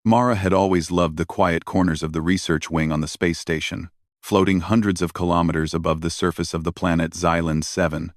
Mara had always loved the quiet corners of the research wing on the space station, floating hundreds of kilometers above the surface of the planet Xyland 7.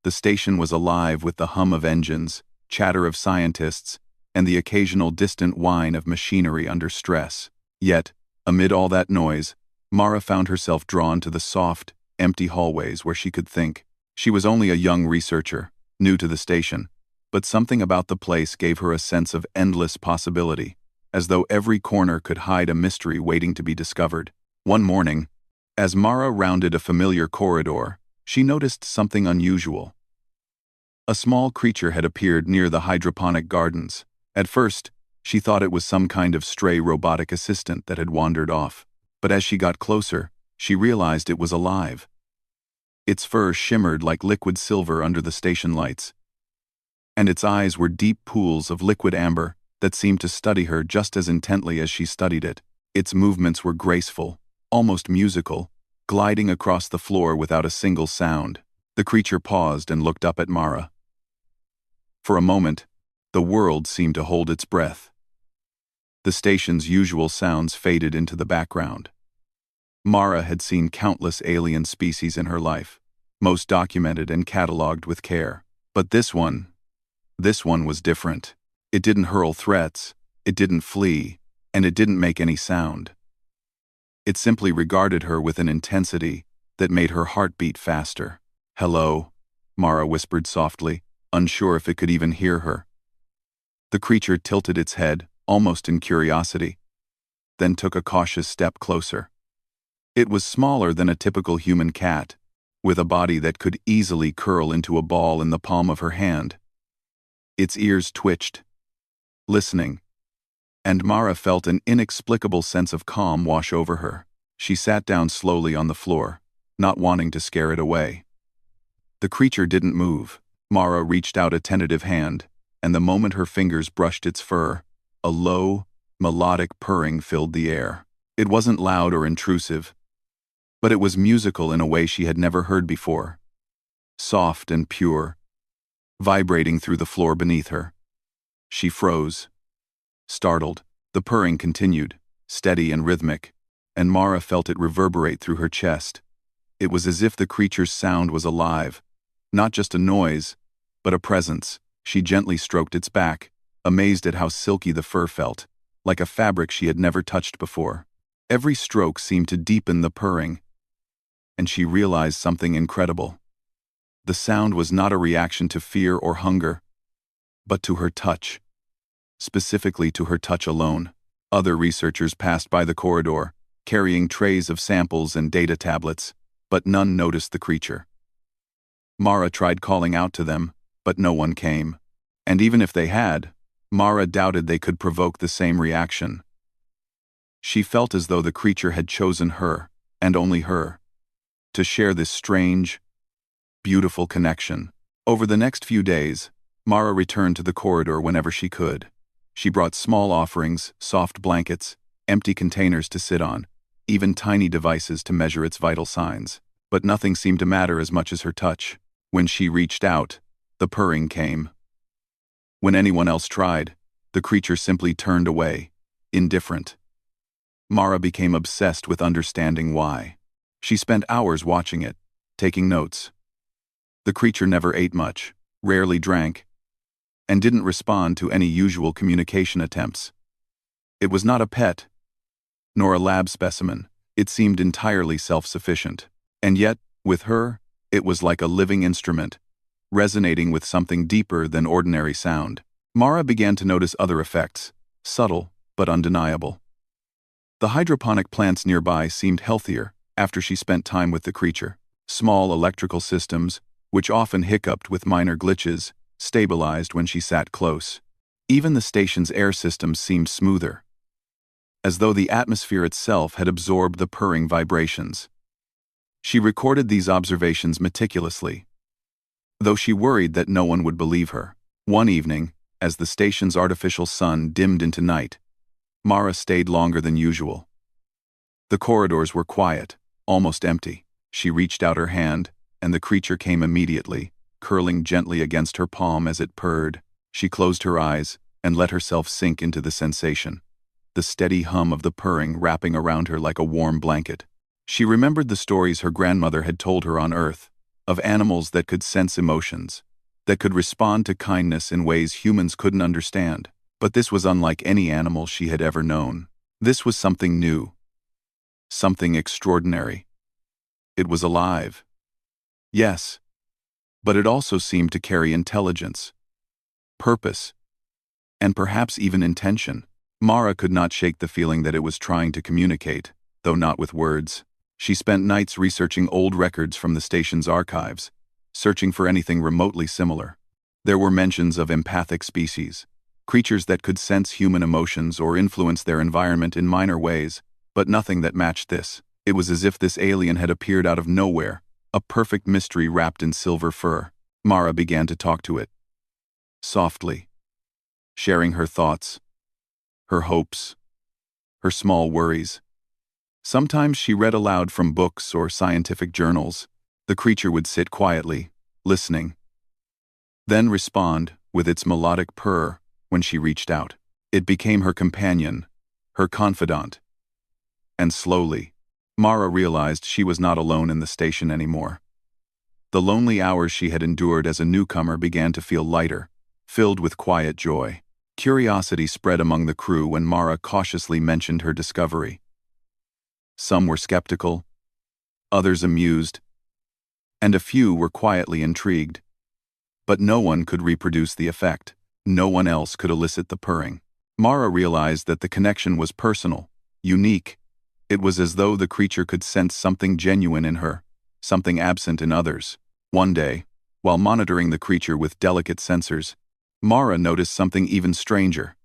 The station was alive with the hum of engines, chatter of scientists, and the occasional distant whine of machinery under stress. Yet, amid all that noise, Mara found herself drawn to the soft, empty hallways where she could think. She was only a young researcher, new to the station, but something about the place gave her a sense of endless possibility, as though every corner could hide a mystery waiting to be discovered. One morning, as Mara rounded a familiar corridor, she noticed something unusual. A small creature had appeared near the hydroponic gardens. At first, she thought it was some kind of stray robotic assistant that had wandered off, but as she got closer, she realized it was alive. Its fur shimmered like liquid silver under the station lights, and its eyes were deep pools of liquid amber that seemed to study her just as intently as she studied it. Its movements were graceful, almost musical, gliding across the floor without a single sound. The creature paused and looked up at Mara. For a moment, the world seemed to hold its breath. The station's usual sounds faded into the background. Mara had seen countless alien species in her life, most documented and catalogued with care. But this one was different. It didn't hurl threats, it didn't flee, and it didn't make any sound. It simply regarded her with an intensity that made her heart beat faster. "Hello," Mara whispered softly, unsure if it could even hear her. The creature tilted its head, almost in curiosity, then took a cautious step closer. It was smaller than a typical human cat, with a body that could easily curl into a ball in the palm of her hand. Its ears twitched, listening, and Mara felt an inexplicable sense of calm wash over her. She sat down slowly on the floor, not wanting to scare it away. The creature didn't move. Mara reached out a tentative hand, and the moment her fingers brushed its fur, a low, melodic purring filled the air. It wasn't loud or intrusive, but it was musical in a way she had never heard before. Soft and pure, vibrating through the floor beneath her. She froze. Startled, the purring continued, steady and rhythmic, and Mara felt it reverberate through her chest. It was as if the creature's sound was alive, not just a noise, but a presence. She gently stroked its back, amazed at how silky the fur felt, like a fabric she had never touched before. Every stroke seemed to deepen the purring, and she realized something incredible. The sound was not a reaction to fear or hunger, but to her touch. Specifically to her touch alone. Other researchers passed by the corridor, carrying trays of samples and data tablets, but none noticed the creature. Mara tried calling out to them, but no one came. And even if they had, Mara doubted they could provoke the same reaction. She felt as though the creature had chosen her, and only her, to share this strange, beautiful connection. Over the next few days, Mara returned to the corridor whenever she could. She brought small offerings, soft blankets, empty containers to sit on, even tiny devices to measure its vital signs. But nothing seemed to matter as much as her touch. When she reached out, the purring came. When anyone else tried, the creature simply turned away, indifferent. Mara became obsessed with understanding why. She spent hours watching it, taking notes. The creature never ate much, rarely drank, and didn't respond to any usual communication attempts. It was not a pet, nor a lab specimen. It seemed entirely self-sufficient. And yet, with her, it was like a living instrument, resonating with something deeper than ordinary sound. Mara began to notice other effects, subtle but undeniable. The hydroponic plants nearby seemed healthier after she spent time with the creature. Small electrical systems, which often hiccuped with minor glitches, stabilized when she sat close. Even the station's air systems seemed smoother, as though the atmosphere itself had absorbed the purring vibrations. She recorded these observations meticulously, though she worried that no one would believe her. One evening, as the station's artificial sun dimmed into night, Mara stayed longer than usual. The corridors were quiet, almost empty. She reached out her hand, and the creature came immediately, curling gently against her palm as it purred. She closed her eyes and let herself sink into the sensation. the steady hum of the purring wrapping around her like a warm blanket. She remembered the stories her grandmother had told her on Earth, of animals that could sense emotions, that could respond to kindness in ways humans couldn't understand. But this was unlike any animal she had ever known. This was something new, something extraordinary. It was alive. Yes, but it also seemed to carry intelligence, purpose, and perhaps even intention. Mara could not shake the feeling that it was trying to communicate, though not with words. She spent nights researching old records from the station's archives, searching for anything remotely similar. There were mentions of empathic species, creatures that could sense human emotions or influence their environment in minor ways, but nothing that matched this. It was as if this alien had appeared out of nowhere, a perfect mystery wrapped in silver fur. Mara began to talk to it, softly, sharing her thoughts, her hopes, her small worries. Sometimes she read aloud from books or scientific journals. The creature would sit quietly, listening, then respond with its melodic purr when she reached out. It became her companion, her confidant. And slowly, Mara realized she was not alone in the station anymore. The lonely hours she had endured as a newcomer began to feel lighter, filled with quiet joy. Curiosity spread among the crew when Mara cautiously mentioned her discovery. Some were skeptical, others amused, and a few were quietly intrigued. But no one could reproduce the effect. No one else could elicit the purring. Mara realized that the connection was personal, unique. It was as though the creature could sense something genuine in her, something absent in others. One day, while monitoring the creature with delicate sensors, Mara noticed something even stranger.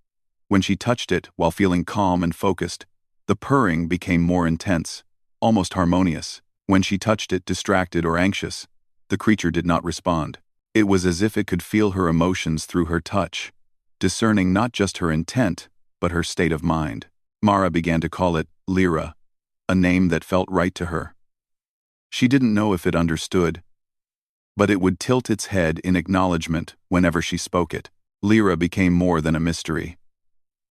When she touched it while feeling calm and focused, the purring became more intense, almost harmonious. When she touched it distracted or anxious, the creature did not respond. It was as if it could feel her emotions through her touch, discerning not just her intent, but her state of mind. Mara began to call it Lyra, a name that felt right to her. She didn't know if it understood, but it would tilt its head in acknowledgement whenever she spoke it. Lyra became more than a mystery.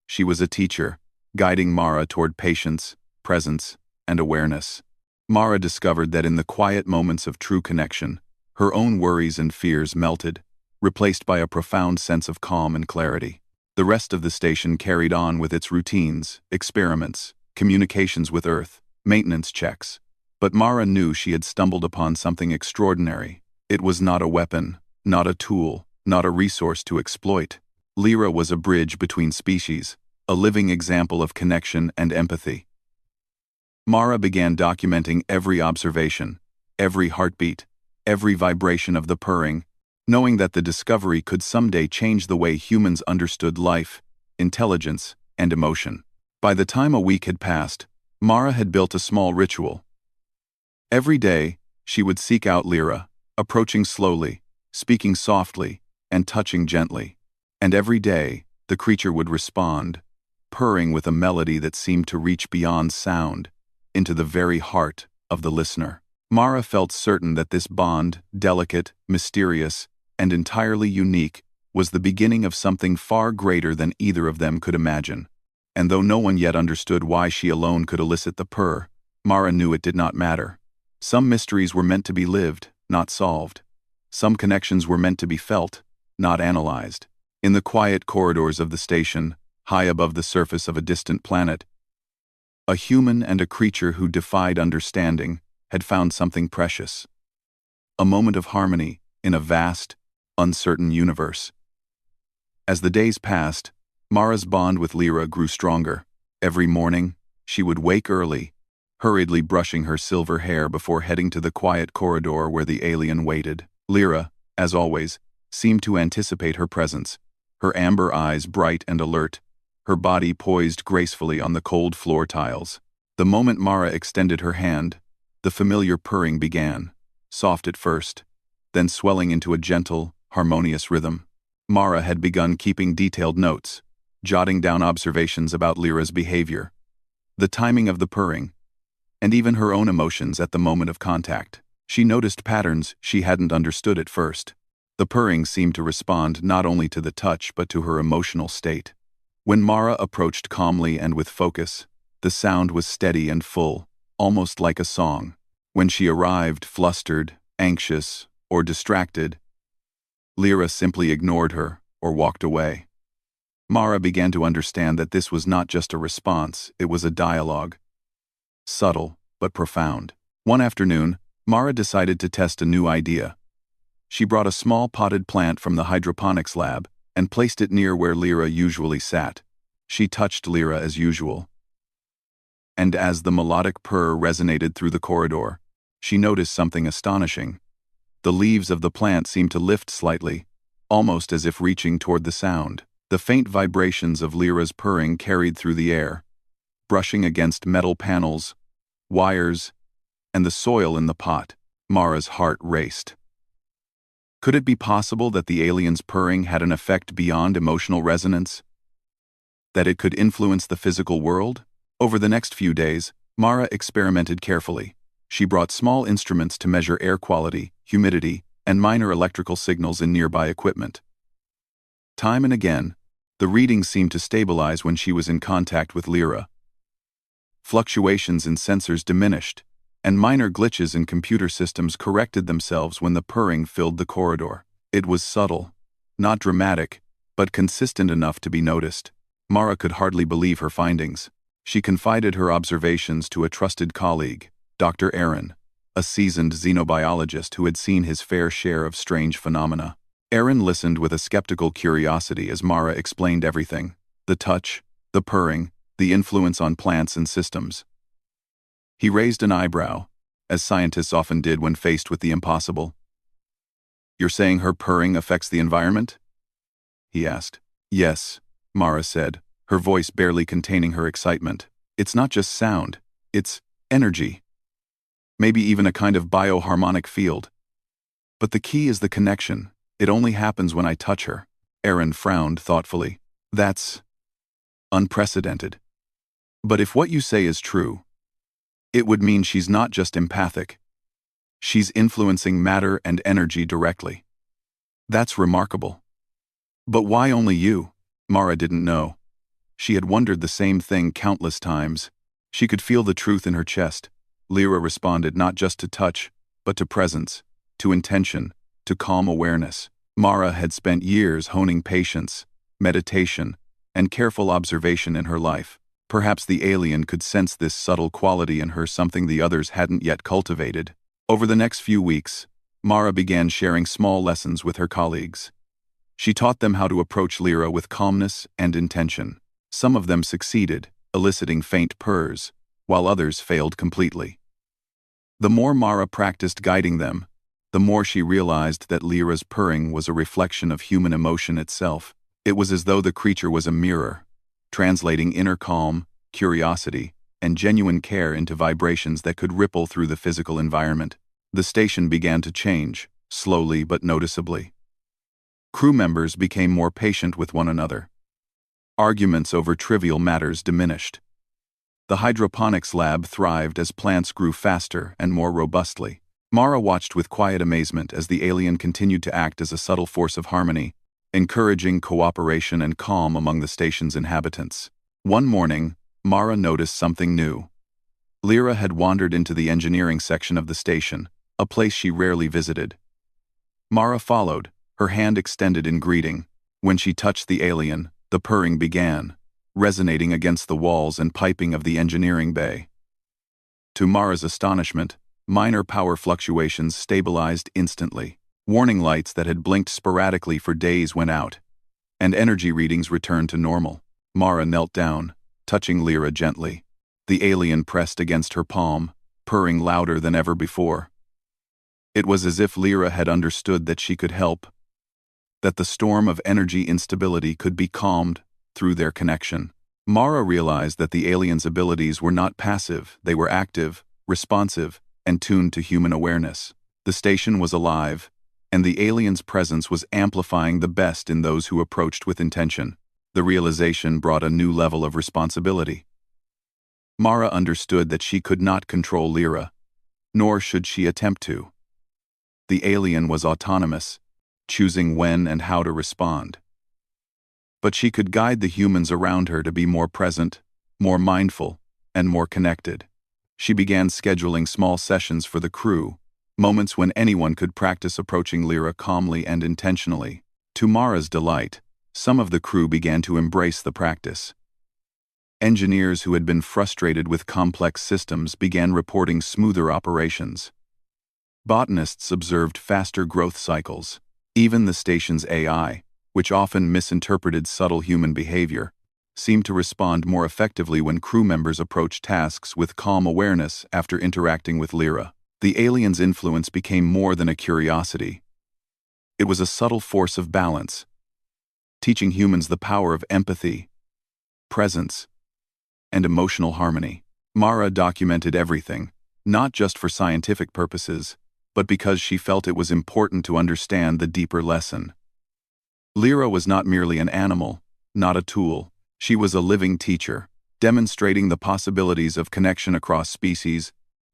She was a teacher, guiding Mara toward patience, presence, and awareness. Mara discovered that in the quiet moments of true connection, her own worries and fears melted, replaced by a profound sense of calm and clarity. The rest of the station carried on with its routines, experiments, communications with Earth, maintenance checks. But Mara knew she had stumbled upon something extraordinary. It was not a weapon, not a tool, not a resource to exploit. Lyra was a bridge between species, a living example of connection and empathy. Mara began documenting every observation, every heartbeat, every vibration of the purring, knowing that the discovery could someday change the way humans understood life, intelligence, and emotion. By the time a week had passed, Mara had built a small ritual. Every day, she would seek out Lyra, approaching slowly, speaking softly, and touching gently. And every day, the creature would respond, purring with a melody that seemed to reach beyond sound, into the very heart of the listener. Mara felt certain that this bond, delicate, mysterious, and entirely unique, was the beginning of something far greater than either of them could imagine. And though no one yet understood why she alone could elicit the purr, Mara knew it did not matter. Some mysteries were meant to be lived, not solved. Some connections were meant to be felt, not analyzed. In the quiet corridors of the station, high above the surface of a distant planet, a human and a creature who defied understanding had found something precious. A moment of harmony in a vast, uncertain universe. As the days passed, Mara's bond with Lyra grew stronger. Every morning, she would wake early, hurriedly brushing her silver hair before heading to the quiet corridor where the alien waited. Lyra, as always, seemed to anticipate her presence, her amber eyes bright and alert, her body poised gracefully on the cold floor tiles. The moment Mara extended her hand, the familiar purring began, soft at first, then swelling into a gentle, harmonious rhythm. Mara had begun keeping detailed notes, jotting down observations about Lyra's behavior, the timing of the purring, and even her own emotions at the moment of contact. She noticed patterns she hadn't understood at first. The purring seemed to respond not only to the touch but to her emotional state. When Mara approached calmly and with focus, the sound was steady and full, almost like a song. When she arrived flustered, anxious, or distracted, Lyra simply ignored her or walked away. Mara began to understand that this was not just a response, it was a dialogue. Subtle, but profound. One afternoon, Mara decided to test a new idea. She brought a small potted plant from the hydroponics lab and placed it near where Lyra usually sat. She touched Lyra as usual. And as the melodic purr resonated through the corridor, she noticed something astonishing. The leaves of the plant seemed to lift slightly, almost as if reaching toward the sound. The faint vibrations of Lyra's purring carried through the air, brushing against metal panels, wires, and the soil in the pot. Mara's heart raced. Could it be possible that the alien's purring had an effect beyond emotional resonance? That it could influence the physical world? Over the next few days, Mara experimented carefully. She brought small instruments to measure air quality, humidity, and minor electrical signals in nearby equipment. Time and again, the readings seemed to stabilize when she was in contact with Lyra. Fluctuations in sensors diminished, and minor glitches in computer systems corrected themselves when the purring filled the corridor. It was subtle, not dramatic, but consistent enough to be noticed. Mara could hardly believe her findings. She confided her observations to a trusted colleague, Dr. Aaron, a seasoned xenobiologist who had seen his fair share of strange phenomena. Aaron listened with a skeptical curiosity as Mara explained everything: the touch, the purring, the influence on plants and systems. He raised an eyebrow, as scientists often did when faced with the impossible. "You're saying her purring affects the environment?" he asked. "Yes," Mara said, her voice barely containing her excitement. "It's not just sound, it's energy. Maybe even a kind of bioharmonic field. But the key is the connection. It only happens when I touch her." Aaron frowned thoughtfully. "That's unprecedented. But if what you say is true, it would mean she's not just empathic. She's influencing matter and energy directly. That's remarkable." "But why only you?" Mara didn't know. She had wondered the same thing countless times. She could feel the truth in her chest. Lyra responded not just to touch, but to presence, to intention, to calm awareness. Mara had spent years honing patience, meditation, and careful observation in her life. Perhaps the alien could sense this subtle quality in her, something the others hadn't yet cultivated. Over the next few weeks, Mara began sharing small lessons with her colleagues. She taught them how to approach Lyra with calmness and intention. Some of them succeeded, eliciting faint purrs, while others failed completely. The more Mara practiced guiding them, the more she realized that Lyra's purring was a reflection of human emotion itself. It was as though the creature was a mirror, translating inner calm, curiosity, and genuine care into vibrations that could ripple through the physical environment. The station began to change, slowly but noticeably. Crew members became more patient with one another. Arguments over trivial matters diminished. The hydroponics lab thrived as plants grew faster and more robustly. Mara watched with quiet amazement as the alien continued to act as a subtle force of harmony, encouraging cooperation and calm among the station's inhabitants. One morning, Mara noticed something new. Lyra had wandered into the engineering section of the station, a place she rarely visited. Mara followed, her hand extended in greeting. When she touched the alien, the purring began, resonating against the walls and piping of the engineering bay. To Mara's astonishment, minor power fluctuations stabilized instantly. Warning lights that had blinked sporadically for days went out, and energy readings returned to normal. Mara knelt down, touching Lyra gently. The alien pressed against her palm, purring louder than ever before. It was as if Lyra had understood that she could help, that the storm of energy instability could be calmed through their connection. Mara realized that the alien's abilities were not passive, they were active, responsive, and tuned to human awareness. The station was alive, and the alien's presence was amplifying the best in those who approached with intention. The realization brought a new level of responsibility. Mara understood that she could not control Lyra, nor should she attempt to. The alien was autonomous, choosing when and how to respond. but she could guide the humans around her to be more present, more mindful, and more connected. She began scheduling small sessions for the crew, moments when anyone could practice approaching Lyra calmly and intentionally. To Mara's delight, some of the crew began to embrace the practice. Engineers who had been frustrated with complex systems began reporting smoother operations. Botanists observed faster growth cycles. Even the station's AI, which often misinterpreted subtle human behavior, seemed to respond more effectively when crew members approached tasks with calm awareness after interacting with Lyra. The alien's influence became more than a curiosity. It was a subtle force of balance, teaching humans the power of empathy, presence, and emotional harmony. Mara documented everything, not just for scientific purposes, but because she felt it was important to understand the deeper lesson. Lyra was not merely an animal, not a tool. She was a living teacher, demonstrating the possibilities of connection across species,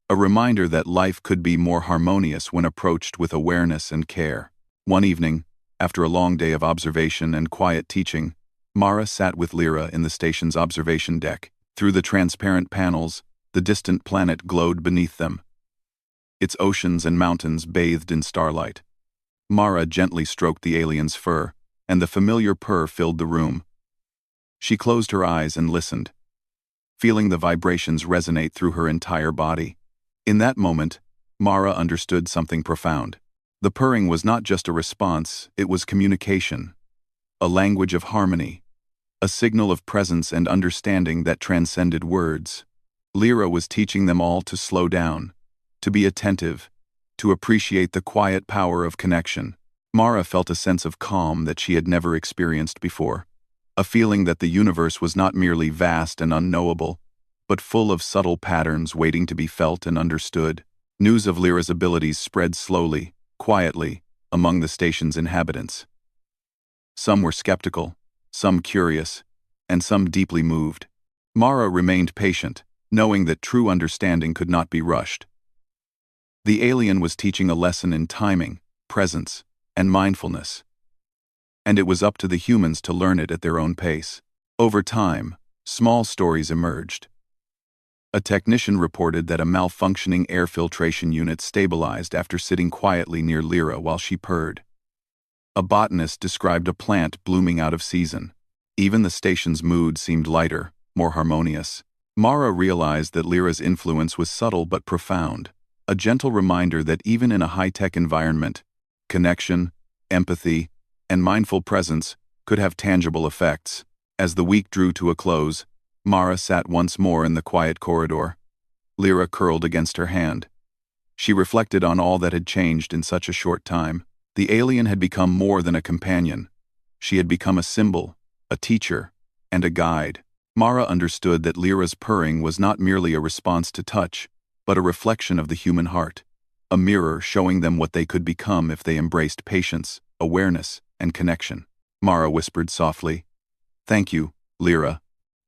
a reminder that life could be more harmonious when approached with awareness and care. One evening, after a long day of observation and quiet teaching, Mara sat with Lyra in the station's observation deck. Through the transparent panels, the distant planet glowed beneath them, its oceans and mountains bathed in starlight. Mara gently stroked the alien's fur, and the familiar purr filled the room. She closed her eyes and listened, feeling the vibrations resonate through her entire body. In that moment, Mara understood something profound. The purring was not just a response, it was communication, a language of harmony, a signal of presence and understanding that transcended words. Lyra was teaching them all to slow down, to be attentive, to appreciate the quiet power of connection. Mara felt a sense of calm that she had never experienced before, a feeling that the universe was not merely vast and unknowable, but full of subtle patterns waiting to be felt and understood. News of Lyra's abilities spread slowly, quietly, among the station's inhabitants. Some were skeptical, some curious, and some deeply moved. Mara remained patient, knowing that true understanding could not be rushed. The alien was teaching a lesson in timing, presence, and mindfulness, and it was up to the humans to learn it at their own pace. Over time, small stories emerged. A technician reported that a malfunctioning air filtration unit stabilized after sitting quietly near Lyra while she purred. A botanist described a plant blooming out of season. Even the station's mood seemed lighter, more harmonious. Mara realized that Lyra's influence was subtle but profound, a gentle reminder that even in a high-tech environment, connection, empathy, and mindful presence could have tangible effects. As the week drew to a close, Mara sat once more in the quiet corridor, Lyra curled against her hand. She reflected on all that had changed in such a short time. The alien had become more than a companion. She had become a symbol, a teacher, and a guide. Mara understood that Lyra's purring was not merely a response to touch, but a reflection of the human heart, a mirror showing them what they could become if they embraced patience, awareness, and connection. Mara whispered softly, "Thank you, Lyra,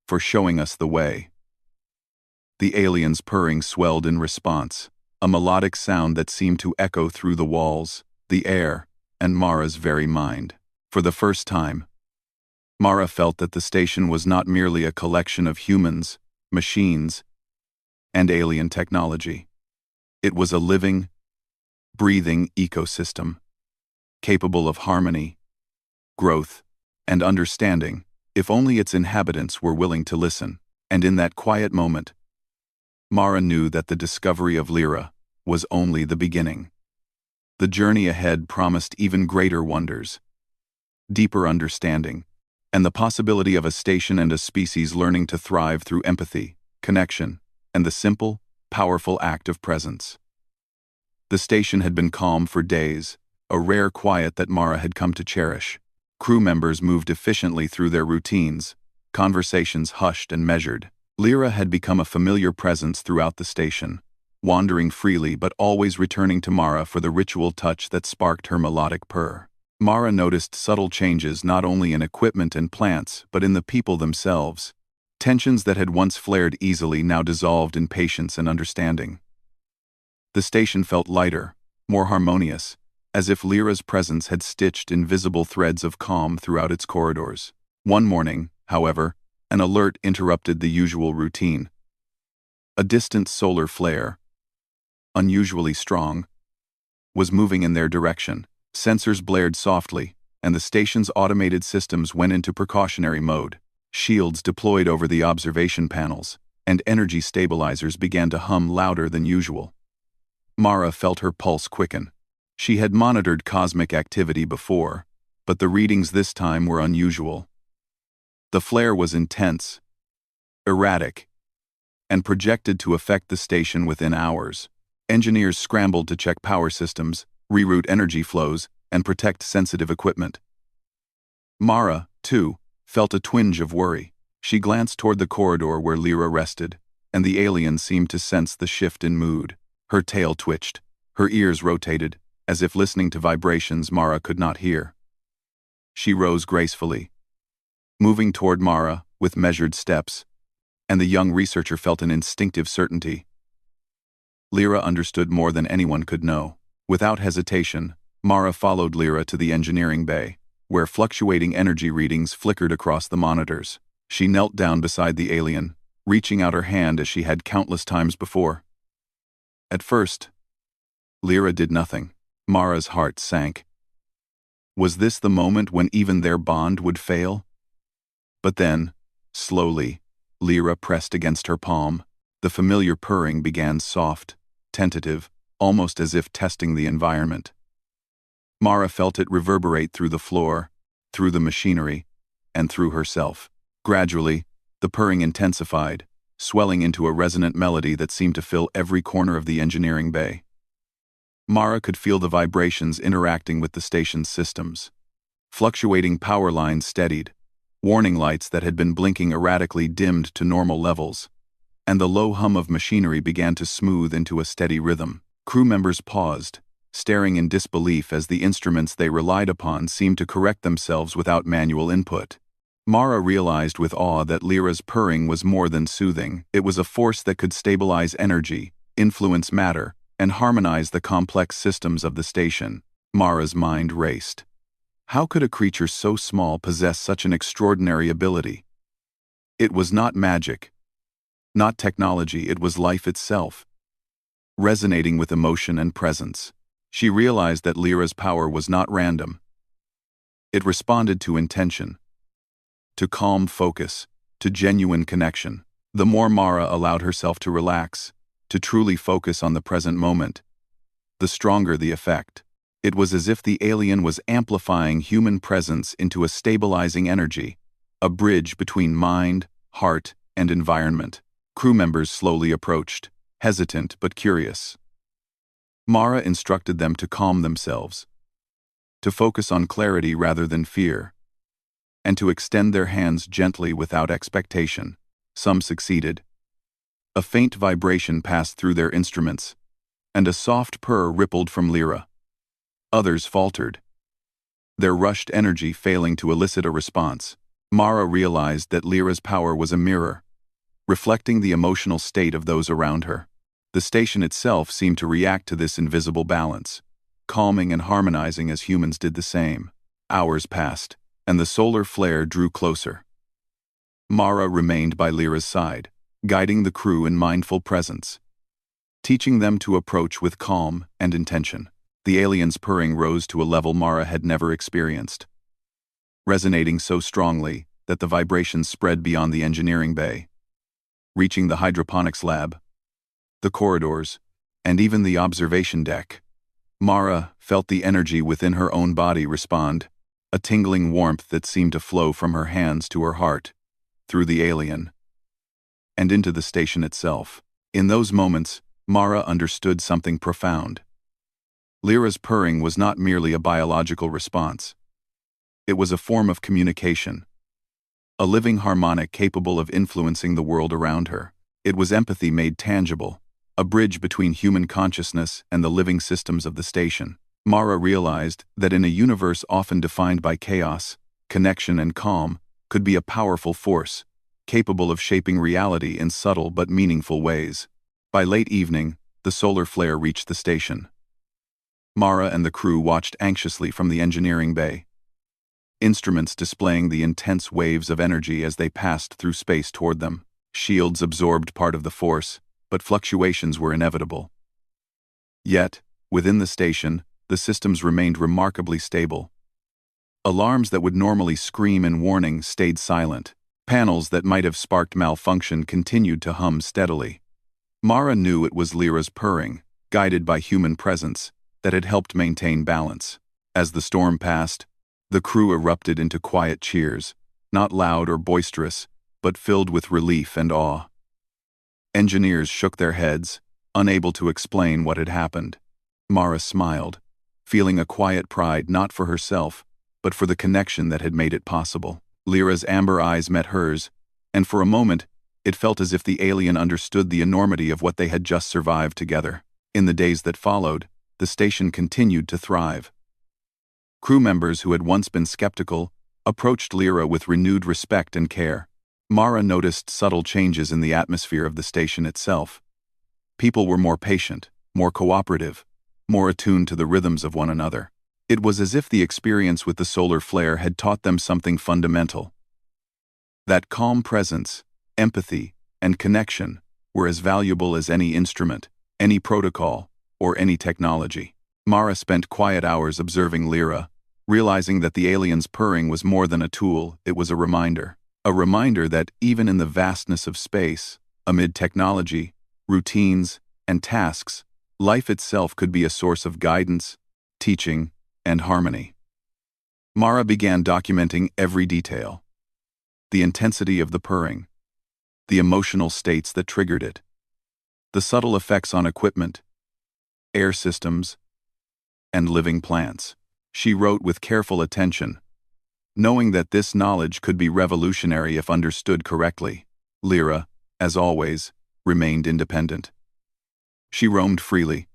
for showing us the way." The alien's purring swelled in response, a melodic sound that seemed to echo through the walls, the air, and Mara's very mind. For the first time, Mara felt that the station was not merely a collection of humans, machines, and alien technology. It was a living, breathing ecosystem, capable of harmony, growth, and understanding, if only its inhabitants were willing to listen. And in that quiet moment, Mara knew that the discovery of Lyra was only the beginning. The journey ahead promised even greater wonders, deeper understanding, and the possibility of a station and a species learning to thrive through empathy, connection, and the simple, powerful act of presence. The station had been calm for days, a rare quiet that Mara had come to cherish. Crew members moved efficiently through their routines, conversations hushed and measured. Lyra had become a familiar presence throughout the station, wandering freely but always returning to Mara for the ritual touch that sparked her melodic purr. Mara noticed subtle changes not only in equipment and plants but in the people themselves. Tensions that had once flared easily now dissolved in patience and understanding. The station felt lighter, more harmonious, as if Lyra's presence had stitched invisible threads of calm throughout its corridors. One morning, however, an alert interrupted the usual routine. A distant solar flare, unusually strong, was moving in their direction. Sensors blared softly, and the station's automated systems went into precautionary mode. Shields deployed over the observation panels, and energy stabilizers began to hum louder than usual. Mara felt her pulse quicken. She had monitored cosmic activity before, but the readings this time were unusual. The flare was intense, erratic, and projected to affect the station within hours. Engineers scrambled to check power systems, reroute energy flows, and protect sensitive equipment. Mara, too, felt a twinge of worry. She glanced toward the corridor where Lyra rested, and the alien seemed to sense the shift in mood. Her tail twitched, her ears rotated, as if listening to vibrations Mara could not hear. She rose gracefully, moving toward Mara with measured steps, and the young researcher felt an instinctive certainty. Lyra understood more than anyone could know. Without hesitation, Mara followed Lyra to the engineering bay, where fluctuating energy readings flickered across the monitors. She knelt down beside the alien, reaching out her hand as she had countless times before. At first, Lyra did nothing. Mara's heart sank. Was this the moment when even their bond would fail? But then, slowly, Lyra pressed against her palm. The familiar purring began soft, tentative, almost as if testing the environment. Mara felt it reverberate through the floor, through the machinery, and through herself. Gradually, the purring intensified, swelling into a resonant melody that seemed to fill every corner of the engineering bay. Mara could feel the vibrations interacting with the station's systems. Fluctuating power lines steadied, warning lights that had been blinking erratically dimmed to normal levels, and the low hum of machinery began to smooth into a steady rhythm. Crew members paused, staring in disbelief as the instruments they relied upon seemed to correct themselves without manual input. Mara realized with awe that Lyra's purring was more than soothing. It was a force that could stabilize energy, influence matter, and harmonize the complex systems of the station. Mara's mind raced. How could a creature so small possess such an extraordinary ability? It was not magic, not technology, it was life itself, resonating with emotion and presence. She realized that Lyra's power was not random. It responded to intention, to calm focus, to genuine connection. The more Mara allowed herself to relax, to truly focus on the present moment, the stronger the effect. It was as if the alien was amplifying human presence into a stabilizing energy, a bridge between mind, heart, and environment. Crew members slowly approached, hesitant but curious. Mara instructed them to calm themselves, to focus on clarity rather than fear, and to extend their hands gently without expectation. Some succeeded. A faint vibration passed through their instruments, and a soft purr rippled from Lyra. Others faltered, their rushed energy failing to elicit a response. Mara realized that Lyra's power was a mirror, reflecting the emotional state of those around her. The station itself seemed to react to this invisible balance, calming and harmonizing as humans did the same. Hours passed, and the solar flare drew closer. Mara remained by Lyra's side, guiding the crew in mindful presence, teaching them to approach with calm and intention. The alien's purring rose to a level Mara had never experienced, resonating so strongly that the vibrations spread beyond the engineering bay, reaching the hydroponics lab, the corridors, and even the observation deck. Mara felt the energy within her own body respond, a tingling warmth that seemed to flow from her hands to her heart, through the alien, and into the station itself. In those moments, Mara understood something profound. Lyra's purring was not merely a biological response. It was a form of communication, a living harmonic capable of influencing the world around her. It was empathy made tangible, a bridge between human consciousness and the living systems of the station. Mara realized that in a universe often defined by chaos, connection and calm could be a powerful force, capable of shaping reality in subtle but meaningful ways. By late evening, the solar flare reached the station. Mara and the crew watched anxiously from the engineering bay. instruments displaying the intense waves of energy as they passed through space toward them. Shields absorbed part of the force, but fluctuations were inevitable. Yet, within the station, the systems remained remarkably stable. Alarms that would normally scream in warning stayed silent. Panels that might have sparked malfunction continued to hum steadily. Mara knew it was Lyra's purring, guided by human presence, that had helped maintain balance. As the storm passed, the crew erupted into quiet cheers, not loud or boisterous, but filled with relief and awe. Engineers shook their heads, unable to explain what had happened. Mara smiled, feeling a quiet pride not for herself, but for the connection that had made it possible. Lyra's amber eyes met hers, and for a moment, it felt as if the alien understood the enormity of what they had just survived together. In the days that followed, the station continued to thrive. Crew members who had once been skeptical approached Lyra with renewed respect and care. Mara noticed subtle changes in the atmosphere of the station itself. People were more patient, more cooperative, more attuned to the rhythms of one another. It was as if the experience with the solar flare had taught them something fundamental. That calm presence, empathy, and connection were as valuable as any instrument, any protocol, or any technology. Mara spent quiet hours observing Lyra, realizing that the alien's purring was more than a tool, it was a reminder. A reminder that even in the vastness of space, amid technology, routines, and tasks, life itself could be a source of guidance, teaching, and harmony. Mara began documenting every detail. The intensity of the purring, the emotional states that triggered it, the subtle effects on equipment, air systems, and living plants. She wrote with careful attention, knowing that this knowledge could be revolutionary if understood correctly. Lyra, as always, remained independent. She roamed freely,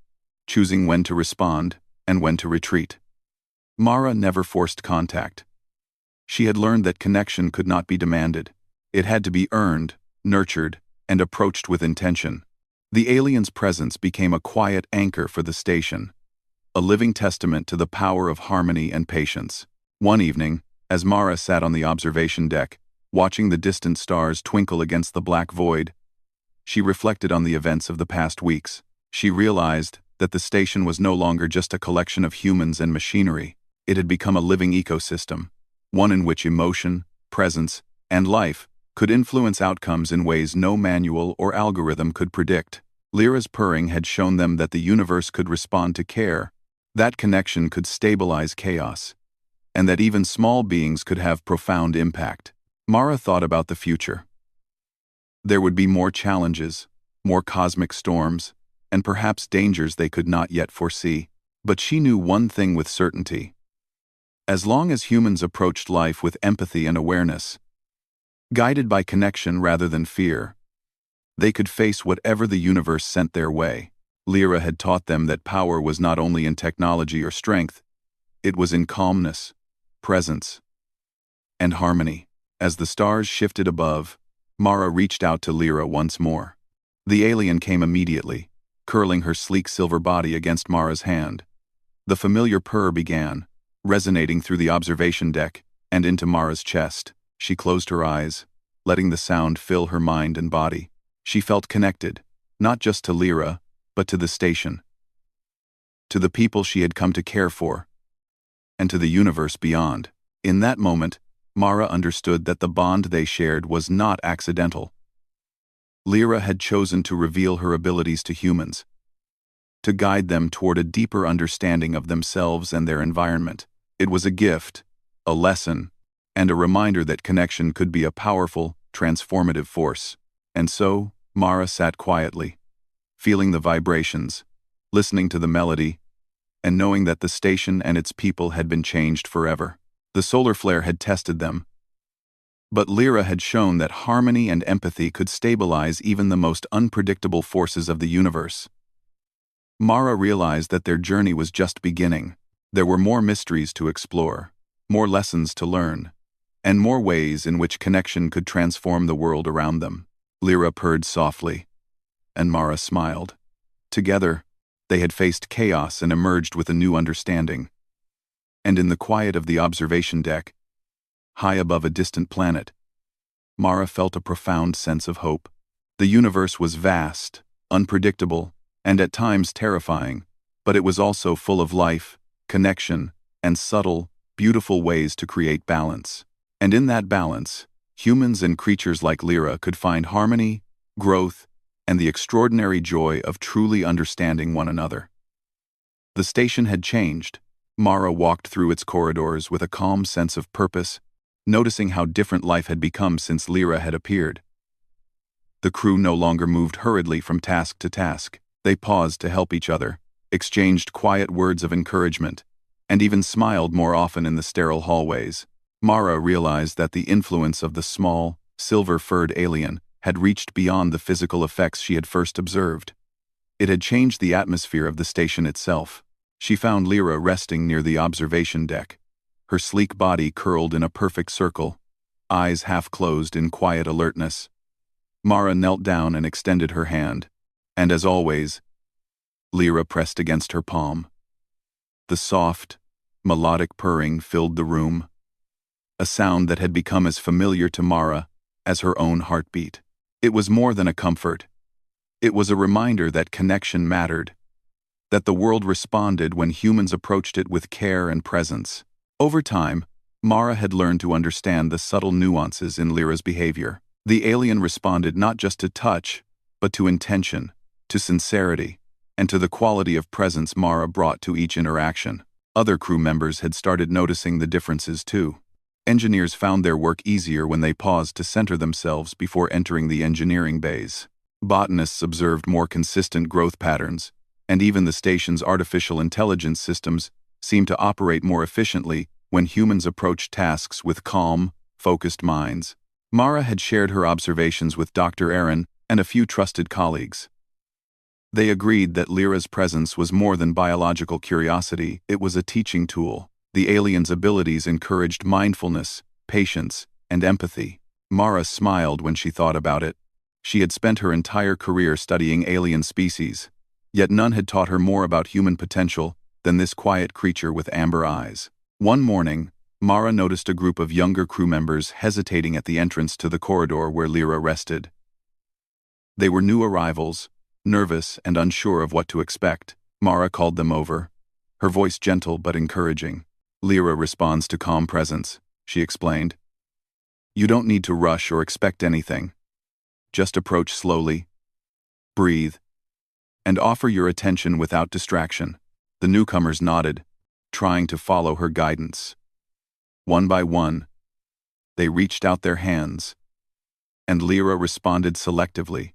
choosing when to respond and when to retreat. Mara never forced contact. She had learned that connection could not be demanded. It had to be earned, nurtured, and approached with intention. The alien's presence became a quiet anchor for the station, a living testament to the power of harmony and patience. One evening, as Mara sat on the observation deck, watching the distant stars twinkle against the black void, she reflected on the events of the past weeks. She realized that the station was no longer just a collection of humans and machinery. It had become a living ecosystem, one in which emotion, presence, and life could influence outcomes in ways no manual or algorithm could predict. Lyra's purring had shown them that the universe could respond to care, that connection could stabilize chaos, and that even small beings could have profound impact. Mara thought about the future. There would be more challenges, more cosmic storms, and perhaps dangers they could not yet foresee. But she knew one thing with certainty. As long as humans approached life with empathy and awareness, guided by connection rather than fear, they could face whatever the universe sent their way. Lyra had taught them that power was not only in technology or strength, it was in calmness, presence, and harmony. As the stars shifted above, Mara reached out to Lyra once more. The alien came immediately, curling her sleek silver body against Mara's hand. The familiar purr began, resonating through the observation deck and into Mara's chest. She closed her eyes, letting the sound fill her mind and body. She felt connected, not just to Lyra, but to the station, to the people she had come to care for, and to the universe beyond. In that moment, Mara understood that the bond they shared was not accidental. Lyra had chosen to reveal her abilities to humans, to guide them toward a deeper understanding of themselves and their environment. It was a gift, a lesson, and a reminder that connection could be a powerful, transformative force. And so, Mara sat quietly, feeling the vibrations, listening to the melody, and knowing that the station and its people had been changed forever. The solar flare had tested them, but Lyra had shown that harmony and empathy could stabilize even the most unpredictable forces of the universe. Mara realized that their journey was just beginning. There were more mysteries to explore, more lessons to learn, and more ways in which connection could transform the world around them. Lyra purred softly, and Mara smiled. Together, they had faced chaos and emerged with a new understanding. And in the quiet of the observation deck, high above a distant planet. Mara felt a profound sense of hope. The universe was vast, unpredictable, and at times terrifying, but it was also full of life, connection, and subtle, beautiful ways to create balance. And in that balance, humans and creatures like Lyra could find harmony, growth, and the extraordinary joy of truly understanding one another. The station had changed. Mara walked through its corridors with a calm sense of purpose, noticing how different life had become since Lyra had appeared. The crew no longer moved hurriedly from task to task. They paused to help each other, exchanged quiet words of encouragement, and even smiled more often in the sterile hallways. Mara realized that the influence of the small, silver-furred alien had reached beyond the physical effects she had first observed. It had changed the atmosphere of the station itself. She found Lyra resting near the observation deck, her sleek body curled in a perfect circle, eyes half closed in quiet alertness. Mara knelt down and extended her hand, and as always, Lyra pressed against her palm. The soft, melodic purring filled the room, a sound that had become as familiar to Mara as her own heartbeat. It was more than a comfort. It was a reminder that connection mattered, that the world responded when humans approached it with care and presence. Over time, Mara had learned to understand the subtle nuances in Lyra's behavior. The alien responded not just to touch, but to intention, to sincerity, and to the quality of presence Mara brought to each interaction. Other crew members had started noticing the differences too. Engineers found their work easier when they paused to center themselves before entering the engineering bays. Botanists observed more consistent growth patterns, and even the station's artificial intelligence systems seemed to operate more efficiently when humans approached tasks with calm, focused minds. Mara had shared her observations with Dr. Aaron and a few trusted colleagues. They agreed that Lyra's presence was more than biological curiosity, it was a teaching tool. The alien's abilities encouraged mindfulness, patience, and empathy. Mara smiled when she thought about it. She had spent her entire career studying alien species, yet none had taught her more about human potential than this quiet creature with amber eyes. One morning, Mara noticed a group of younger crew members hesitating at the entrance to the corridor where Lyra rested. They were new arrivals, nervous and unsure of what to expect. Mara called them over, her voice gentle but encouraging. Lyra responds to calm presence, she explained. You don't need to rush or expect anything. Just approach slowly, breathe, and offer your attention without distraction. The newcomers nodded, trying to follow her guidance. One by one, they reached out their hands, and Lyra responded selectively,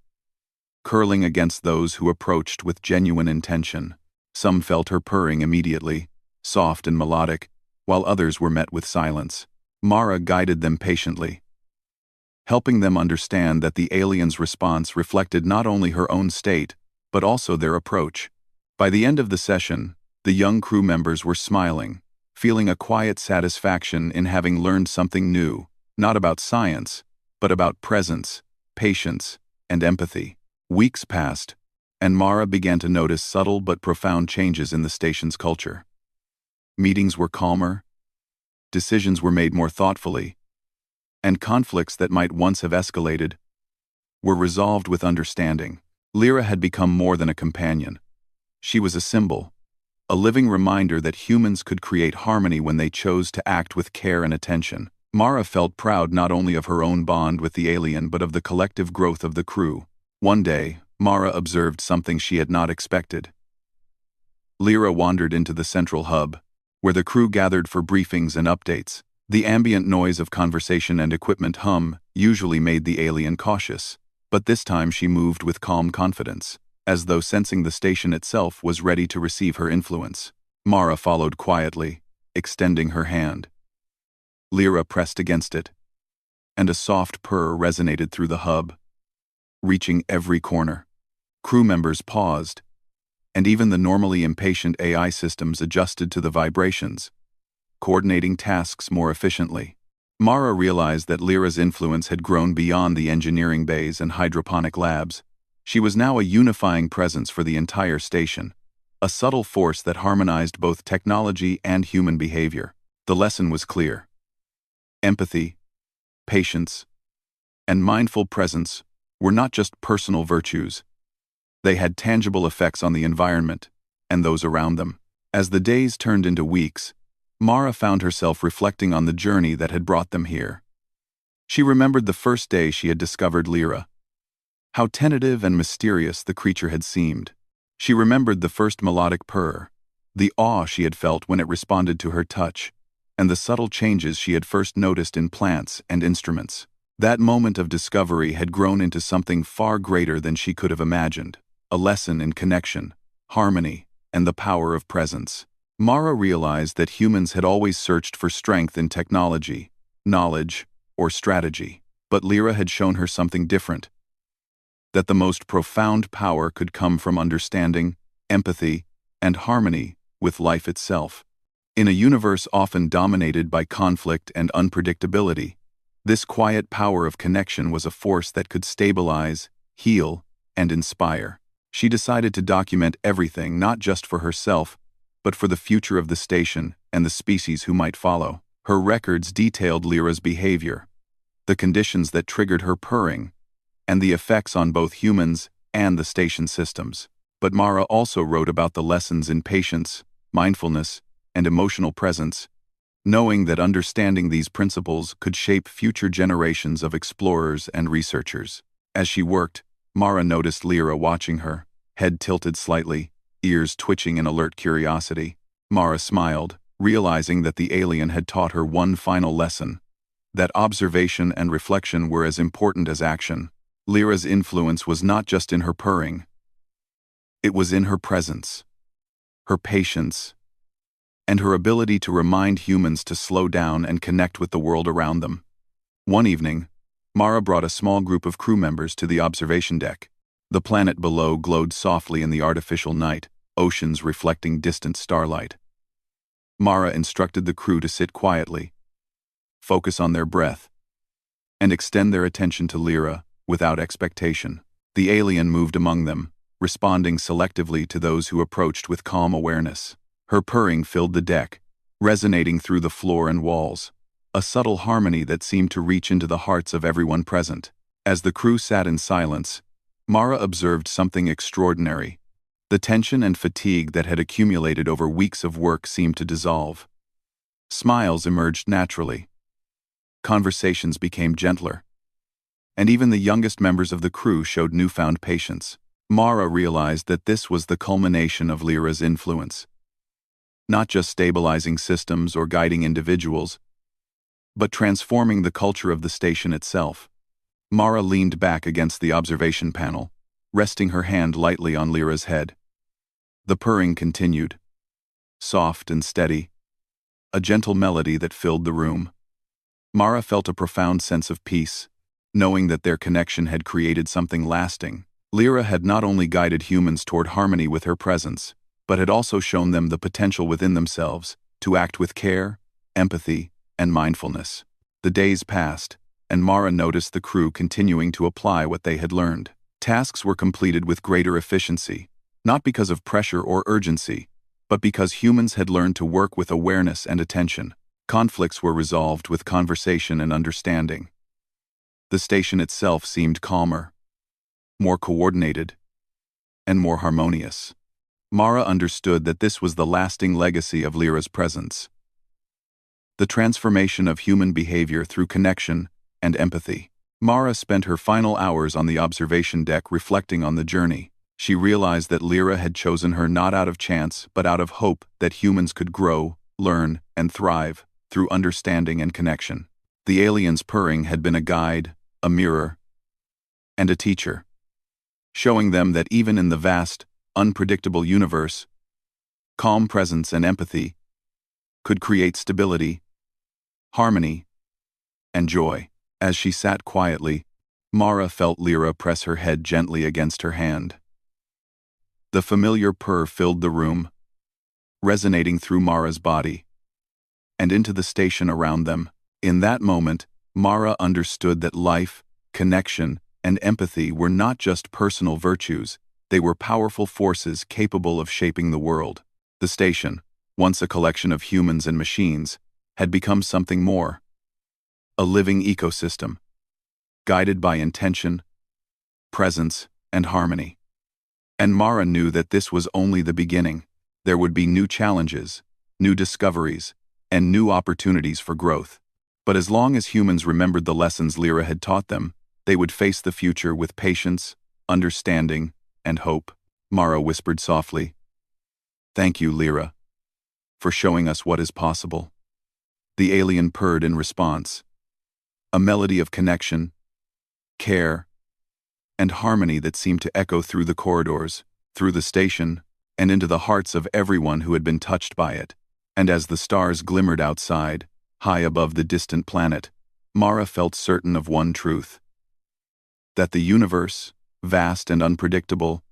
curling against those who approached with genuine intention. Some felt her purring immediately, soft and melodic, while others were met with silence. Mara guided them patiently, helping them understand that the alien's response reflected not only her own state, but also their approach. By the end of the session, the young crew members were smiling, feeling a quiet satisfaction in having learned something new, not about science, but about presence, patience, and empathy. Weeks passed, and Mara began to notice subtle but profound changes in the station's culture. Meetings were calmer, decisions were made more thoughtfully, and conflicts that might once have escalated were resolved with understanding. Lyra had become more than a companion. She was a symbol, a living reminder that humans could create harmony when they chose to act with care and attention. Mara felt proud not only of her own bond with the alien but of the collective growth of the crew. One day, Mara observed something she had not expected. Lyra wandered into the central hub, where the crew gathered for briefings and updates. The ambient noise of conversation and equipment hum usually made the alien cautious, but this time she moved with calm confidence, as though sensing the station itself was ready to receive her influence. Mara followed quietly, extending her hand. Lyra pressed against it, and a soft purr resonated through the hub, reaching every corner. Crew members paused, and even the normally impatient AI systems adjusted to the vibrations, coordinating tasks more efficiently. Mara realized that Lyra's influence had grown beyond the engineering bays and hydroponic labs. She was now a unifying presence for the entire station, a subtle force that harmonized both technology and human behavior. The lesson was clear. Empathy, patience, and mindful presence were not just personal virtues. They had tangible effects on the environment and those around them. As the days turned into weeks, Mara found herself reflecting on the journey that had brought them here. She remembered the first day she had discovered Lyra. How tentative and mysterious the creature had seemed. She remembered the first melodic purr, the awe she had felt when it responded to her touch, and the subtle changes she had first noticed in plants and instruments. That moment of discovery had grown into something far greater than she could have imagined, a lesson in connection, harmony, and the power of presence. Mara realized that humans had always searched for strength in technology, knowledge, or strategy, but Lyra had shown her something different. That the most profound power could come from understanding, empathy, and harmony with life itself. In a universe often dominated by conflict and unpredictability, this quiet power of connection was a force that could stabilize, heal, and inspire. She decided to document everything not just for herself, but for the future of the station and the species who might follow. Her records detailed Lyra's behavior, the conditions that triggered her purring, and the effects on both humans and the station systems. But Mara also wrote about the lessons in patience, mindfulness, and emotional presence, knowing that understanding these principles could shape future generations of explorers and researchers. As she worked, Mara noticed Lyra watching her, head tilted slightly, ears twitching in alert curiosity. Mara smiled, realizing that the alien had taught her one final lesson, that observation and reflection were as important as action. Lyra's influence was not just in her purring. It was in her presence, her patience, and her ability to remind humans to slow down and connect with the world around them. One evening, Mara brought a small group of crew members to the observation deck. The planet below glowed softly in the artificial night, oceans reflecting distant starlight. Mara instructed the crew to sit quietly, focus on their breath, and extend their attention to Lyra without expectation. The alien moved among them, responding selectively to those who approached with calm awareness. Her purring filled the deck, resonating through the floor and walls, a subtle harmony that seemed to reach into the hearts of everyone present. As the crew sat in silence, Mara observed something extraordinary. The tension and fatigue that had accumulated over weeks of work seemed to dissolve. Smiles emerged naturally. Conversations became gentler. And even the youngest members of the crew showed newfound patience. Mara realized that this was the culmination of Lyra's influence. Not just stabilizing systems or guiding individuals, but transforming the culture of the station itself. Mara leaned back against the observation panel, resting her hand lightly on Lyra's head. The purring continued, soft and steady, a gentle melody that filled the room. Mara felt a profound sense of peace, knowing that their connection had created something lasting. Lyra had not only guided humans toward harmony with her presence, but had also shown them the potential within themselves to act with care, empathy, and mindfulness. The days passed, and Mara noticed the crew continuing to apply what they had learned. Tasks were completed with greater efficiency, not because of pressure or urgency, but because humans had learned to work with awareness and attention. Conflicts were resolved with conversation and understanding. The station itself seemed calmer, more coordinated, and more harmonious. Mara understood that this was the lasting legacy of Lyra's presence. The transformation of human behavior through connection and empathy. Mara spent her final hours on the observation deck reflecting on the journey. She realized that Lyra had chosen her not out of chance but out of hope that humans could grow, learn, and thrive through understanding and connection. The alien's purring had been a guide, a mirror, and a teacher, showing them that even in the vast, unpredictable universe, calm presence and empathy could create stability, harmony, and joy. As she sat quietly, Mara felt Lyra press her head gently against her hand. The familiar purr filled the room, resonating through Mara's body and into the station around them. In that moment, Mara understood that life, connection, and empathy were not just personal virtues, they were powerful forces capable of shaping the world. The station, once a collection of humans and machines, had become something more. a living ecosystem, guided by intention, presence, and harmony. And Mara knew that this was only the beginning. There would be new challenges, new discoveries, and new opportunities for growth. But as long as humans remembered the lessons Lyra had taught them, they would face the future with patience, understanding, and hope. Mara whispered softly, "Thank you, Lyra, for showing us what is possible." The alien purred in response, a melody of connection, care, and harmony that seemed to echo through the corridors, through the station, and into the hearts of everyone who had been touched by it. And as the stars glimmered outside, high above the distant planet, Mara felt certain of one truth: that the universe, vast and unpredictable,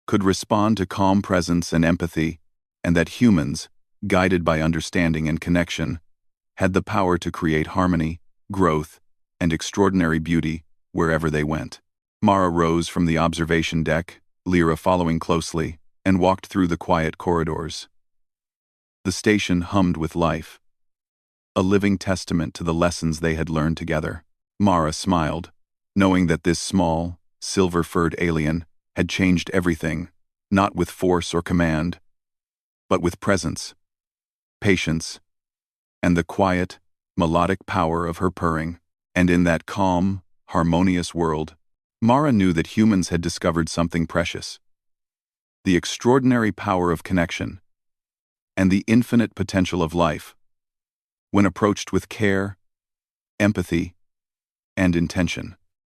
could respond to calm presence and empathy, and that humans, guided by understanding and connection, had the power to create harmony, growth, and extraordinary beauty wherever they went. Mara rose from the observation deck, Lyra following closely, and walked through the quiet corridors. The station hummed with life, a living testament to the lessons they had learned together. Mara smiled, knowing that this small, silver-furred alien had changed everything, not with force or command, but with presence, patience, and the quiet, melodic power of her purring. And in that calm, harmonious world, Mara knew that humans had discovered something precious: the extraordinary power of connection, and the infinite potential of life, when approached with care, empathy, and intention.